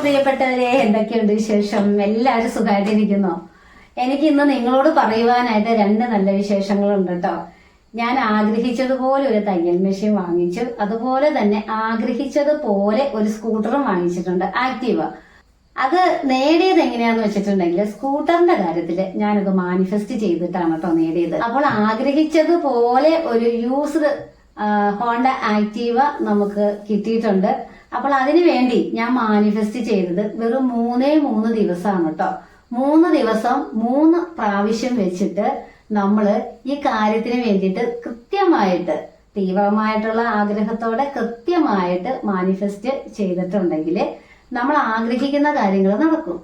പ്രിയപ്പെട്ടവരെ, എന്തൊക്കെയുണ്ട് വിശേഷം? എല്ലാവരും സുഖമായിട്ടിരിക്കുന്നോ? എനിക്ക് ഇന്ന് നിങ്ങളോട് പറയുവാനായിട്ട് രണ്ട് നല്ല വിശേഷങ്ങളുണ്ട് കേട്ടോ. ഞാൻ ആഗ്രഹിച്ചതുപോലെ ഒരു തയ്യൽ മെഷീൻ വാങ്ങിച്ചു, അതുപോലെ തന്നെ ആഗ്രഹിച്ചതുപോലെ ഒരു സ്കൂട്ടറും വാങ്ങിച്ചിട്ടുണ്ട്, ആക്റ്റീവ. അത് നേടിയത് എങ്ങനെയാന്ന് വെച്ചിട്ടുണ്ടെങ്കിൽ സ്കൂട്ടറിന്റെ കാര്യത്തില് ഞാനത് മാനിഫെസ്റ്റ് ചെയ്തിട്ടാണ് കേട്ടോ നേടിയത്. അപ്പോൾ ആഗ്രഹിച്ചതുപോലെ ഒരു യൂസ്ഡ് ഹോണ്ട ആക്റ്റീവ നമുക്ക് കിട്ടിയിട്ടുണ്ട്. അപ്പോൾ അതിനു വേണ്ടി ഞാൻ മാനിഫെസ്റ്റ് ചെയ്തത് വെറും 3 ദിവസമാണ് കേട്ടോ. 3 ദിവസം 3 പ്രാവശ്യം വെച്ചിട്ട് നമ്മള് ഈ കാര്യത്തിന് വേണ്ടിയിട്ട് കൃത്യമായിട്ട് തീവ്രമായിട്ടുള്ള ആഗ്രഹത്തോടെ കൃത്യമായിട്ട് മാനിഫെസ്റ്റ് ചെയ്തിട്ടുണ്ടെങ്കിൽ നമ്മൾ ആഗ്രഹിക്കുന്ന കാര്യങ്ങൾ നടക്കും.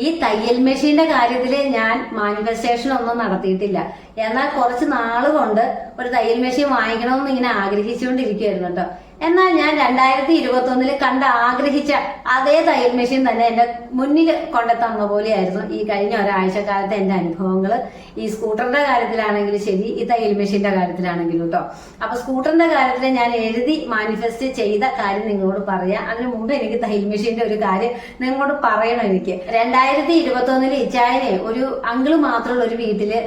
ഈ തയ്യൽ മെഷീന്റെ കാര്യത്തില് ഞാൻ മാനിഫെസ്റ്റേഷൻ ഒന്നും നടത്തിയിട്ടില്ല. എന്നാൽ കുറച്ച് നാളുകൊണ്ട് ഒരു തയ്യൽ മെഷീൻ വാങ്ങിക്കണമെന്ന് ഇങ്ങനെ ആഗ്രഹിച്ചുകൊണ്ടിരിക്കുകയായിരുന്നു കേട്ടോ. എന്നാൽ ഞാൻ 2021 കണ്ട് ആഗ്രഹിച്ച അതേ തയ്യൽ മെഷീൻ തന്നെ എന്റെ മുന്നിൽ കൊണ്ടെത്തന്ന പോലെയായിരുന്നു ഈ കഴിഞ്ഞ ഒരാഴ്ചക്കാലത്തെ എന്റെ അനുഭവങ്ങൾ. ഈ സ്കൂട്ടറിന്റെ കാര്യത്തിലാണെങ്കിലും ശരി, ഈ തയ്യൽ മെഷീന്റെ കാര്യത്തിലാണെങ്കിലും കേട്ടോ. അപ്പൊ സ്കൂട്ടറിന്റെ കാര്യത്തിൽ ഞാൻ എഴുതി മാനിഫെസ്റ്റ് ചെയ്ത കാര്യം നിങ്ങളോട് പറയാം. അതിനു മുമ്പ് എനിക്ക് തയ്യൽ മെഷീന്റെ ഒരു കാര്യം നിങ്ങളോട് പറയണം. എനിക്ക് 2021 ഇച്ചായനെ ഒരു അങ്കിള് മാത്രമുള്ള ഒരു വീട്ടില്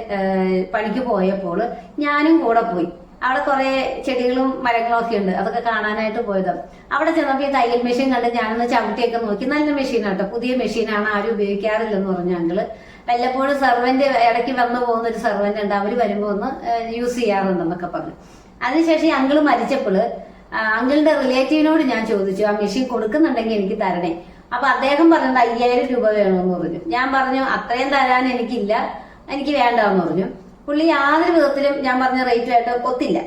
പണിക്ക് പോയപ്പോൾ ഞാനും കൂടെ പോയി. അവിടെ കുറെ ചെടികളും മരങ്ങളും ഒക്കെ ഉണ്ട്, അതൊക്കെ കാണാനായിട്ട് പോയത്. അവിടെ ചെന്നപ്പോ ഈ തയ്യൽ മെഷീൻ കണ്ട് ഞാനൊന്ന് ചവിട്ടിയൊക്കെ നോക്കി. നല്ല മെഷീനാട്ടോ, പുതിയ മെഷീനാണ്, ആരും ഉപയോഗിക്കാറില്ലെന്ന് പറഞ്ഞു അങ്കിള്. വല്ലപ്പോഴും സെർവന്റ് ഇടയ്ക്ക് വന്നു പോകുന്ന ഒരു സെർവന്റ് ഉണ്ട്, അവര് വരുമ്പോ ഒന്ന് യൂസ് ചെയ്യാറുണ്ടെന്നൊക്കെ പറഞ്ഞു. അതിനുശേഷം ഈ അങ്കിള് മരിച്ചപ്പോൾ അങ്കിളിന്റെ റിലേറ്റീവിനോട് ഞാൻ ചോദിച്ചു, ആ മെഷീൻ കൊടുക്കുന്നുണ്ടെങ്കിൽ എനിക്ക് തരണേ. അപ്പൊ അദ്ദേഹം പറഞ്ഞത് 5000 രൂപ വേണമെന്ന് പറഞ്ഞു. ഞാൻ പറഞ്ഞു അത്രയും തരാൻ എനിക്കില്ല, എനിക്ക് വേണ്ടെന്ന് പറഞ്ഞു. പുള്ളി യാതൊരു വിധത്തിലും ഞാൻ പറഞ്ഞ റേറ്റുമായിട്ട് ഒത്തില്ല.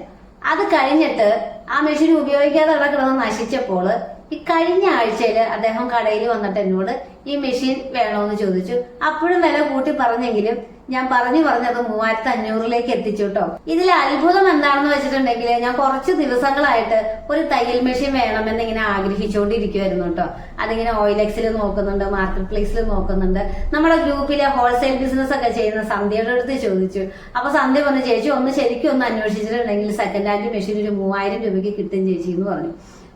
അത് കഴിഞ്ഞിട്ട് ആ മെഷീൻ ഉപയോഗിക്കാതെ അവിടെ കിടന്ന് നശിച്ചപ്പോൾ ഈ കഴിഞ്ഞ ആഴ്ചയിൽ അദ്ദേഹം കടയിൽ വന്നിട്ട് എന്നോട് ഈ മെഷീൻ വേണോന്ന് ചോദിച്ചു. അപ്പോഴും വില കൂട്ടി പറഞ്ഞെങ്കിലും ഞാൻ പറഞ്ഞത് 3500 എത്തിച്ചു കേട്ടോ. ഇതിൽ അത്ഭുതം എന്താണെന്ന് വെച്ചിട്ടുണ്ടെങ്കിൽ ഞാൻ കുറച്ച് ദിവസങ്ങളായിട്ട് ഒരു തയ്യൽ മെഷീൻ വേണമെന്ന് ഇങ്ങനെ ആഗ്രഹിച്ചുകൊണ്ടിരിക്കുവായിരുന്നു കേട്ടോ. അതിങ്ങനെ OLX നോക്കുന്നുണ്ട്, മാർക്കറ്റ് പ്ലേസിൽ നോക്കുന്നുണ്ട്. നമ്മുടെ ഗ്രൂപ്പിലെ ഹോൾസെയിൽ ബിസിനസ് ഒക്കെ ചെയ്യുന്ന സന്ധ്യയുടെ അടുത്ത് ചോദിച്ചു. അപ്പൊ സന്ധ്യ വന്ന് ചേച്ചി ഒന്ന് ശരിക്കും ഒന്ന് അന്വേഷിച്ചിട്ടുണ്ടെങ്കിൽ സെക്കൻഡ് ഹാൻഡ് മെഷീൻ ഒരു 3000 രൂപയ്ക്ക് കിട്ടും ചേച്ചി എന്ന് പറഞ്ഞു.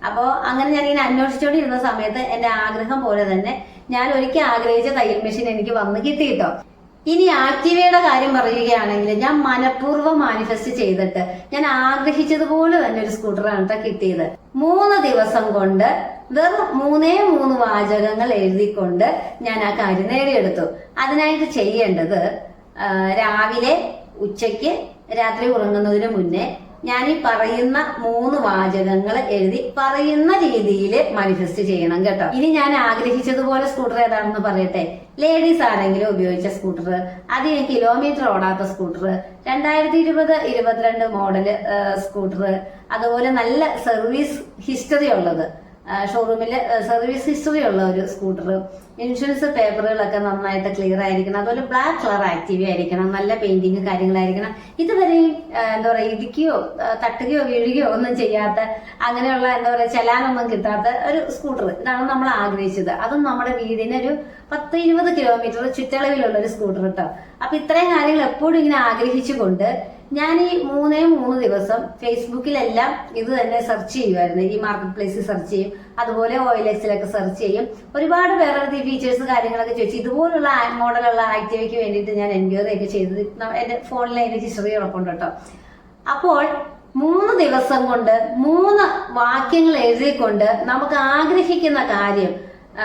അപ്പോ അങ്ങനെ ഞാനിങ്ങനെ അന്വേഷിച്ചുകൊണ്ടിരുന്ന സമയത്ത് എന്റെ ആഗ്രഹം പോലെ തന്നെ ഞാൻ ഒരിക്കൽ ആഗ്രഹിച്ച തയ്യൽ മെഷീൻ എനിക്ക് വന്ന് കിട്ടിയിട്ടോ. ഇനി ആക്റ്റീവയുടെ കാര്യം പറയുകയാണെങ്കിൽ ഞാൻ മനഃപൂർവ്വം മാനിഫെസ്റ്റ് ചെയ്തിട്ട് ഞാൻ ആഗ്രഹിച്ചതുപോലെ തന്നെ ഒരു സ്കൂട്ടറാണ് കേട്ടോ കിട്ടിയത്. 3 ദിവസം കൊണ്ട് വെറും 3 വാചകങ്ങൾ എഴുതിക്കൊണ്ട് ഞാൻ ആ കാര്യം നേടിയെടുത്തു. അതിനായിട്ട് ചെയ്യേണ്ടത് രാവിലെ, ഉച്ചയ്ക്ക്, രാത്രി ഉറങ്ങുന്നതിന് മുന്നേ ഞാൻ ഈ പറയുന്ന 3 വാചകങ്ങൾ എഴുതി പറയുന്ന രീതിയിൽ മാനിഫെസ്റ്റ് ചെയ്യണം കേട്ടോ. ഇനി ഞാൻ ആഗ്രഹിച്ചതുപോലെ സ്കൂട്ടർ ഏതാണെന്ന് പറയട്ടെ. ലേഡീസ് ആരെങ്കിലും ഉപയോഗിച്ച സ്കൂട്ടർ, അധികം കിലോമീറ്റർ ഓടാത്ത സ്കൂട്ടർ, 2020-22 മോഡല് സ്കൂട്ടർ, അതുപോലെ നല്ല സർവീസ് ഹിസ്റ്ററി ഉള്ളത്, ഷോറൂമില് സർവീസ് ഹിസ്റ്ററി ഉള്ള ഒരു സ്കൂട്ടർ, ഇൻഷുറൻസ് പേപ്പറുകളൊക്കെ നന്നായിട്ട് ക്ലിയർ ആയിരിക്കണം, അതുപോലെ ബ്ലാക്ക് കളർ ആക്റ്റീവ് ആയിരിക്കണം, നല്ല പെയിന്റിങ് കാര്യങ്ങളായിരിക്കണം. ഇതുവരെയും എന്താ പറയുക ഇടിക്കുകയോ തട്ടുകയോ വീഴുകയോ ഒന്നും ചെയ്യാത്ത, അങ്ങനെയുള്ള എന്താ പറയുക ചെലാനൊന്നും കിട്ടാത്ത ഒരു സ്കൂട്ടർ. ഇതാണ് നമ്മൾ ആഗ്രഹിച്ചത്. അതും നമ്മുടെ വീടിനൊരു 10-20 കിലോമീറ്റർ ചുറ്റളവിലുള്ള ഒരു സ്കൂട്ടർ കേട്ടോ. അപ്പൊ ഇത്രയും കാര്യങ്ങൾ എപ്പോഴും ഇങ്ങനെ ആഗ്രഹിച്ചുകൊണ്ട് ഞാൻ ഈ 3 ദിവസം ഫേസ്ബുക്കിലെല്ലാം ഇത് തന്നെ സെർച്ച് ചെയ്യുമായിരുന്നു. ഈ മാർക്കറ്റ് പ്ലേസിൽ സെർച്ച് ചെയ്യും, അതുപോലെ OLX സെർച്ച് ചെയ്യും. ഒരുപാട് വേറെ ഫീച്ചേഴ്സ് കാര്യങ്ങളൊക്കെ ചോദിച്ചു. ഇതുപോലുള്ള മോഡലുള്ള ആക്റ്റീവയ്ക്ക് വേണ്ടിയിട്ട് ഞാൻ എൻക്വയറി ഒക്കെ ചെയ്തത് എന്റെ ഫോണിൽ അതിന്റെ ഹിസ്റ്ററി ഉറപ്പുണ്ട് കേട്ടോ. അപ്പോൾ 3 ദിവസം കൊണ്ട് 3 വാക്യങ്ങൾ എഴുതിക്കൊണ്ട് നമുക്ക് ആഗ്രഹിക്കുന്ന കാര്യം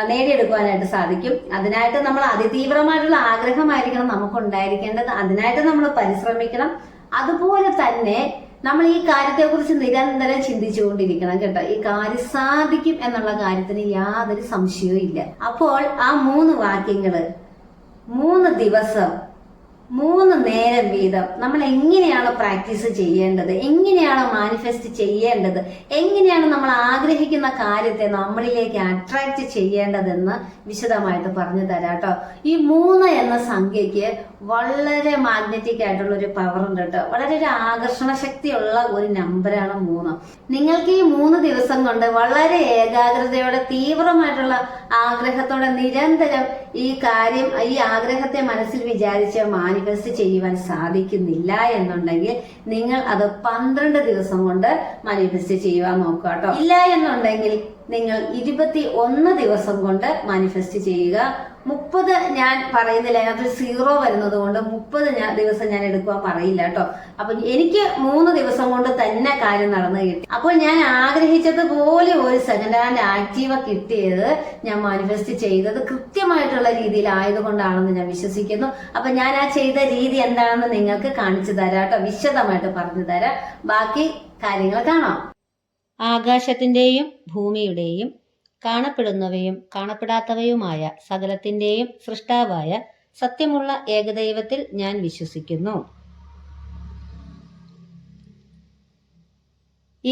നേടിയെടുക്കുവാനായിട്ട് സാധിക്കും. അതിനായിട്ട് നമ്മൾ അതിതീവ്രമായിട്ടുള്ള ആഗ്രഹമായിരിക്കണം നമുക്ക് ഉണ്ടായിരിക്കേണ്ടത്. അതിനായിട്ട് നമ്മൾ പരിശ്രമിക്കണം. അതുപോലെ തന്നെ നമ്മൾ ഈ കാര്യത്തെക്കുറിച്ച് നിരന്തരം ചിന്തിച്ചുകൊണ്ടിരിക്കണം കേട്ടോ. ഈ കാര്യം സാധിക്കും എന്നുള്ള കാര്യത്തിന് യാതൊരു സംശയവും ഇല്ല. അപ്പോൾ ആ 3 വാക്യങ്ങള് 3 ദിവസം 3 നേരം വീതം നമ്മൾ എങ്ങനെയാണ് പ്രാക്ടീസ് ചെയ്യേണ്ടത്, എങ്ങനെയാണ് മാനിഫെസ്റ്റ് ചെയ്യേണ്ടത്, എങ്ങനെയാണ് നമ്മൾ ആഗ്രഹിക്കുന്ന കാര്യത്തെ നമ്മളിലേക്ക് അട്രാക്ട് ചെയ്യേണ്ടതെന്ന് വിശദമായിട്ട് പറഞ്ഞു തരാം കേട്ടോ. ഈ 3 എന്ന സംഖ്യക്ക് വളരെ മാഗ്നറ്റിക് ആയിട്ടുള്ള ഒരു പവർ ഉണ്ട് കേട്ടോ. വളരെ ഒരു ആകർഷണ ശക്തിയുള്ള ഒരു നമ്പറാണ് 3. നിങ്ങൾക്ക് ഈ 3 ദിവസം കൊണ്ട് വളരെ ഏകാഗ്രതയോടെ തീവ്രമായിട്ടുള്ള ആഗ്രഹത്തോടെ നിരന്തരം ഈ കാര്യം, ഈ ആഗ്രഹത്തെ മനസ്സിൽ വിചാരിച്ച് മാനിഫെസ്റ്റ് ചെയ്യുവാൻ സാധിക്കുന്നില്ല എന്നുണ്ടെങ്കിൽ നിങ്ങൾ അത് 12 ദിവസം കൊണ്ട് മാനിഫെസ്റ്റ് ചെയ്യുവാൻ നോക്കുക കേട്ടോ. ഇല്ല എന്നുണ്ടെങ്കിൽ നിങ്ങൾ 21 ദിവസം കൊണ്ട് മാനിഫെസ്റ്റ് ചെയ്യുക. 30 ഞാൻ പറയുന്നില്ല, അതിനകത്ത് 0 വരുന്നത് കൊണ്ട് 30 ദിവസം ഞാൻ എടുക്കുവാൻ പറയില്ല കേട്ടോ. അപ്പൊ എനിക്ക് 3 ദിവസം കൊണ്ട് തന്നെ കാര്യം നടന്നു കിട്ടി. അപ്പോൾ ഞാൻ ആഗ്രഹിച്ചതുപോലെ ഒരു സെക്കൻഡ് ഹാൻഡ് ആക്റ്റീവ കിട്ടിയത്, ഞാൻ മാനിഫെസ്റ്റ് ചെയ്തത് കൃത്യമായിട്ടുള്ള രീതിയിലായതുകൊണ്ടാണെന്ന് ഞാൻ വിശ്വസിക്കുന്നു. അപ്പൊ ഞാൻ ആ ചെയ്ത രീതി എന്താണെന്ന് നിങ്ങൾക്ക് കാണിച്ചു തരാം കേട്ടോ, വിശദമായിട്ട് പറഞ്ഞു തരാം. ബാക്കി കാര്യങ്ങൾ കാണാം. ആകാശത്തിന്റെയും ഭൂമിയുടെയും കാണപ്പെടുന്നവയും കാണപ്പെടാത്തവയുമായ സകലത്തിന്റെയും സൃഷ്ടാവായ സത്യമുള്ള ഏകദൈവത്തിൽ ഞാൻ വിശ്വസിക്കുന്നു.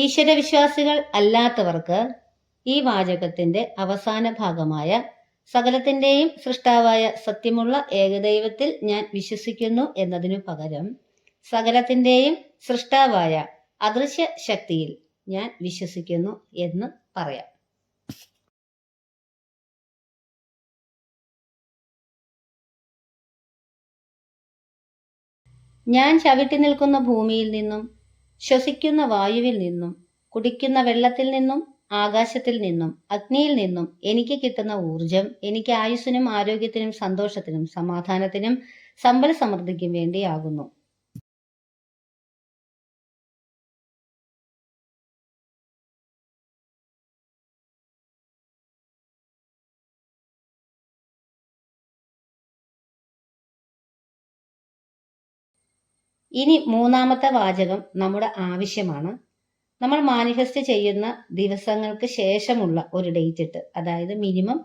ഈശ്വരവിശ്വാസികൾ അല്ലാത്തവർക്ക് ഈ വാചകത്തിന്റെ അവസാന ഭാഗമായ സകലത്തിന്റെയും സൃഷ്ടാവായ സത്യമുള്ള ഏകദൈവത്തിൽ ഞാൻ വിശ്വസിക്കുന്നു എന്നതിനു പകരം സകലത്തിന്റെയും സൃഷ്ടാവായ അദൃശ്യ ശക്തിയിൽ ഞാൻ വിശ്വസിക്കുന്നു എന്ന് പറയാം. ഞാൻ ചവിട്ടി നിൽക്കുന്ന ഭൂമിയിൽ നിന്നും, ശ്വസിക്കുന്ന വായുവിൽ നിന്നും, കുടിക്കുന്ന വെള്ളത്തിൽ നിന്നും, ആകാശത്തിൽ നിന്നും, അഗ്നിയിൽ നിന്നും എനിക്ക് കിട്ടുന്ന ഊർജം എനിക്ക് ആയുസ്സിനും ആരോഗ്യത്തിനും സന്തോഷത്തിനും സമാധാനത്തിനും സമ്പൽ സമൃദ്ധിക്കും വേണ്ടിയാകുന്നു. ഇനി മൂന്നാമത്തെ വാചകം നമ്മുടെ ആവശ്യമാണ്. നമ്മൾ മാനിഫെസ്റ്റ് ചെയ്യുന്ന ദിവസങ്ങൾക്ക് ശേഷമുള്ള ഒരു ഡേറ്റ് ഇട്ട്, അതായത് മിനിമം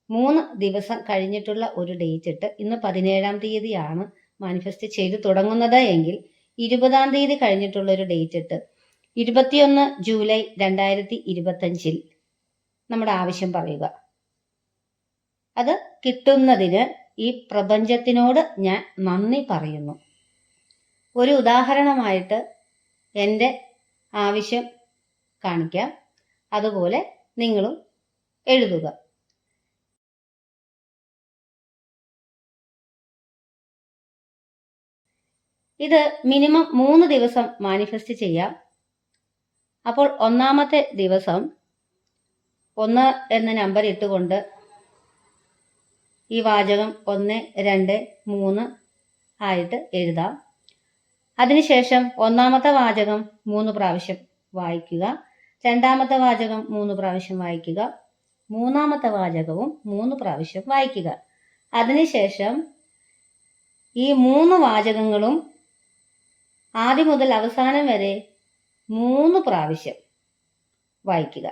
3 ദിവസം കഴിഞ്ഞിട്ടുള്ള ഒരു ഡേറ്റ് ഇട്ട്, ഇന്ന് 17-ാം തീയതിയാണ് മാനിഫെസ്റ്റ് ചെയ്ത് തുടങ്ങുന്നത് എങ്കിൽ 20-ാം തീയതി കഴിഞ്ഞിട്ടുള്ള ഒരു ഡേറ്റ് ഇട്ട് 21 ജൂലൈ 2025 നമ്മുടെ ആവശ്യം പറയുക. അത് കിട്ടുന്നതിന് ഈ പ്രപഞ്ചത്തിനോട് ഞാൻ നന്ദി പറയുന്നു. ഒരു ഉദാഹരണമായിട്ട് എൻ്റെ ആവശ്യം കാണിക്കാം, അതുപോലെ നിങ്ങളും എഴുതുക. ഇത് മിനിമം 3 ദിവസം മാനിഫെസ്റ്റ് ചെയ്യാം. അപ്പോൾ ഒന്നാമത്തെ ദിവസം 1 എന്ന നമ്പർ ഇട്ടുകൊണ്ട് ഈ വാചകം 1, 2, 3 ആയിട്ട് എഴുതാം. അതിനുശേഷം ഒന്നാമത്തെ വാചകം 3 പ്രാവശ്യം വായിക്കുക, രണ്ടാമത്തെ വാചകം 3 പ്രാവശ്യം വായിക്കുക, മൂന്നാമത്തെ വാചകവും 3 പ്രാവശ്യം വായിക്കുക. അതിനുശേഷം ഈ 3 വാചകങ്ങളും ആദ്യം മുതൽ അവസാനം വരെ 3 പ്രാവശ്യം വായിക്കുക.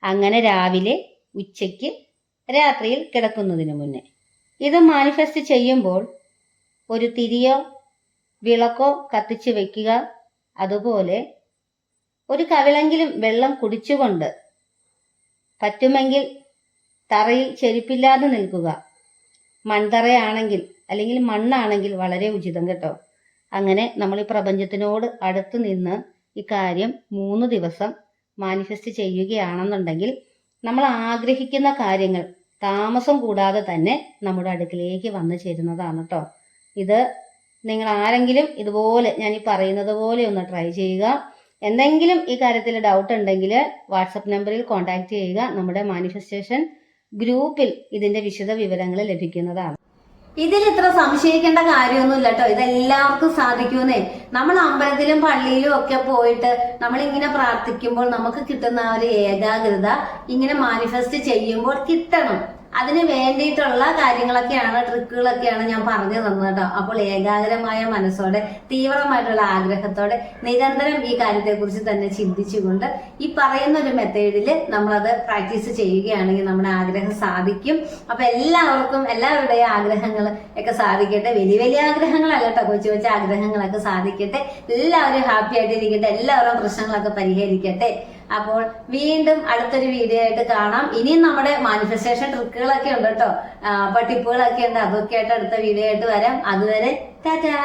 അങ്ങനെ രാവിലെ, ഉച്ചയ്ക്ക്, രാത്രിയിൽ കിടക്കുന്നതിന് മുന്നേ. ഇത് മാനിഫെസ്റ്റ് ചെയ്യുമ്പോൾ ഒരു തിരിയോ വിളക്കോ കത്തിച്ച് വെക്കുക. അതുപോലെ ഒരു കവിളെങ്കിലും വെള്ളം കുടിച്ചുകൊണ്ട്, പറ്റുമെങ്കിൽ തറയിൽ ചെരുപ്പില്ലാതെ നിൽക്കുക. മൺതറയാണെങ്കിൽ അല്ലെങ്കിൽ മണ്ണാണെങ്കിൽ വളരെ ഉചിതം കേട്ടോ. അങ്ങനെ നമ്മൾ ഈ പ്രപഞ്ചത്തിനോട് അടുത്ത് നിന്ന് ഈ കാര്യം 3 ദിവസം മാനിഫെസ്റ്റ് ചെയ്യുകയാണെന്നുണ്ടെങ്കിൽ നമ്മൾ ആഗ്രഹിക്കുന്ന കാര്യങ്ങൾ താമസം കൂടാതെ തന്നെ നമ്മുടെ അടുക്കിലേക്ക് വന്നു ചേരുന്നതാണ് കേട്ടോ. ഇത് നിങ്ങൾ ആരെങ്കിലും ഇതുപോലെ ഞാൻ ഈ പറയുന്നത് പോലെ ഒന്ന് ട്രൈ ചെയ്യുക. എന്തെങ്കിലും ഈ കാര്യത്തിൽ ഡൗട്ട് ഉണ്ടെങ്കിൽ വാട്സപ്പ് നമ്പറിൽ കോൺടാക്ട് ചെയ്യുക. നമ്മുടെ മാനിഫെസ്റ്റേഷൻ ഗ്രൂപ്പിൽ ഇതിന്റെ വിശദ വിവരങ്ങൾ ലഭിക്കുന്നതാണ്. ഇതിൽ ഇത്ര സംശയിക്കേണ്ട കാര്യമൊന്നുമില്ല കേട്ടോ. ഇതെല്ലാവർക്കും സാധിക്കുമെന്നേ. നമ്മൾ അമ്പലത്തിലും പള്ളിയിലും ഒക്കെ പോയിട്ട് നമ്മൾ ഇങ്ങനെ പ്രാർത്ഥിക്കുമ്പോൾ നമുക്ക് കിട്ടുന്ന ആ ഒരു ഏകാഗ്രത ഇങ്ങനെ മാനിഫെസ്റ്റ് ചെയ്യുമ്പോൾ കിട്ടണം. അതിന് വേണ്ടിയിട്ടുള്ള കാര്യങ്ങളൊക്കെയാണ്, ട്രിക്കുകളൊക്കെയാണ് ഞാൻ പറഞ്ഞു തന്നത് കേട്ടോ. അപ്പോൾ ഏകാഗ്രമായ മനസ്സോടെ, തീവ്രമായിട്ടുള്ള ആഗ്രഹത്തോടെ നിരന്തരം ഈ കാര്യത്തെക്കുറിച്ച് തന്നെ ചിന്തിച്ചുകൊണ്ട് ഈ പറയുന്ന ഒരു മെത്തേഡിൽ നമ്മളത് പ്രാക്ടീസ് ചെയ്യുകയാണെങ്കിൽ നമ്മുടെ ആഗ്രഹം സാധിക്കും. അപ്പൊ എല്ലാവരുടെയും ആഗ്രഹങ്ങൾ ഒക്കെ സാധിക്കട്ടെ. വലിയ വലിയ ആഗ്രഹങ്ങളല്ല കേട്ടോ, കൊച്ചു കൊച്ചു ആഗ്രഹങ്ങളൊക്കെ സാധിക്കട്ടെ. എല്ലാവരും ഹാപ്പി ആയിട്ടിരിക്കട്ടെ, എല്ലാവരും പ്രശ്നങ്ങളൊക്കെ പരിഹരിക്കട്ടെ. അപ്പോൾ വീണ്ടും അടുത്തൊരു വീഡിയോ ആയിട്ട് കാണാം. ഇനിയും നമ്മുടെ മാനിഫെസ്റ്റേഷൻ ട്രിക്കുകളൊക്കെ ഉണ്ട് കേട്ടോ, ടിപ്പുകളൊക്കെ ഉണ്ട്. അതൊക്കെ ആയിട്ട് അടുത്ത വീഡിയോ ആയിട്ട് വരാം. അതുവരെ ടാറ്റാ.